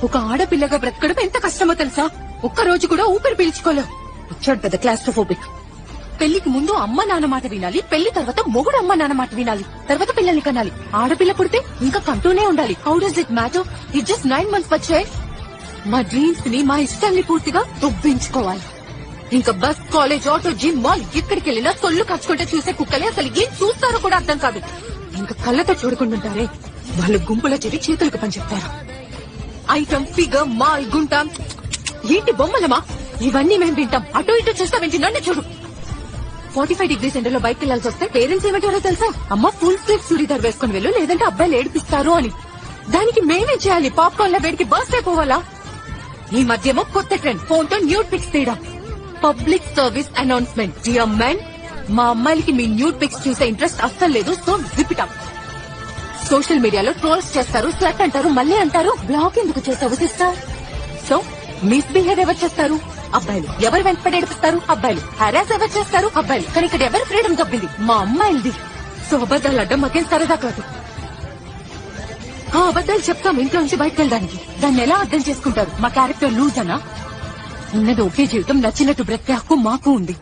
ఒక ఆడపిల్లగా బ్రతకడం ఎంత కష్టమో తెలుసా? ఒక్క రోజు కూడా ఊపిరి పీల్చుకోలేవు. వచ్చాడు పెద్ద క్లాస్ట్రోఫోబిక్. పెళ్లికి ముందు అమ్మ నాన్న మాట వినాలి, పెళ్లి తర్వాత మొగుడు అమ్మ నాన్న మాట వినాలి, తర్వాత పిల్లల్ని కనాలి. ఆడపిల్ల పుడితే ఇంకా కంటూనే ఉండాలి. How does it matter? It just 9 months వచ్చాయి. మా డ్రీమ్స్ ని, మా ఇష్టాన్ని పూర్తిగా దొబ్బించుకోవాలి. ఇంకా bus, college, auto, gym, mall ఎక్కడికి వెళ్ళినా సొల్లు కచ్చుకుంటే చూసే కుక్కలే అసలు ఏం చూస్తారో కూడా అర్థం కాదు. ఇంకా కళ్ళతో చూడకుంటుంటారే, వాళ్ళు గుంపులో చేరి చేతులకు పని చెప్తారు. ఐటమ్, ఫిగర్, మాల్, గుంట ఏంటి బొమ్మలమా? ఇవన్నీ మేము వింటాం. అటు ఇటు చూస్తామేంటి? నన్ను చూడు. 45 degrees ఎండలో బయటకు వెళ్లాల్సి వస్తే పేరెంట్స్ ఏమంటారో తెలుసా? అమ్మ ఫుల్ స్లీవ్ చూడీదార్ వేసుకుని వెళ్ళు, లేదంటే అబ్బాయిలు ఏడిపిస్తారు అని. దానికి మేమే చేయాలి? పాప్కార్న్ ల వేడికి బర్స్ట్ అయిపోవాలా? ఈ మధ్యేమో కొత్త ట్రెండ్, ఫోన్ తో న్యూడ్ పిక్స్ తీయడం. Public service announcement, dear men, మా అమ్మాయిలకి మీ న్యూడ్ పిక్స్ చూసే ఇంట్రెస్ట్ అస్సలు లేదు. So zip it up. Social మీడియాలో ట్రోల్స్ చేస్తారు, స్లట్ అంటారు, మళ్ళీ అంటారు బ్లాక్ ఎందుకు చేసావు సిస్టర్. సో మిస్బిహేవ్ ఎవరు చేస్తారు? అబ్బాయిలు. ఎవరు వెంటపడి ఏడిపిస్తారు? అబ్బాయిలు. హరాస్ ఎవరు చేస్తారు? అబ్బాయిలు. కానీ ఇక్కడ ఎవరి ఫ్రీడమ్ తప్పింది? మా అమ్మాయిలది. సో అబద్దాలు అడ్డం మాకేం సరదా కాదు. ఆ అబద్దాలు చెప్తాం ఇంట్లో నుంచి బయటకు వెళ్ళడానికి. దాన్ని ఎలా అర్థం చేసుకుంటారు? మా క్యారెక్టర్ లూజ్ అనా? ఉన్నది ఒకే జీవితం, నచ్చినట్టు బ్రతికే హక్కు మాకు ఉంది.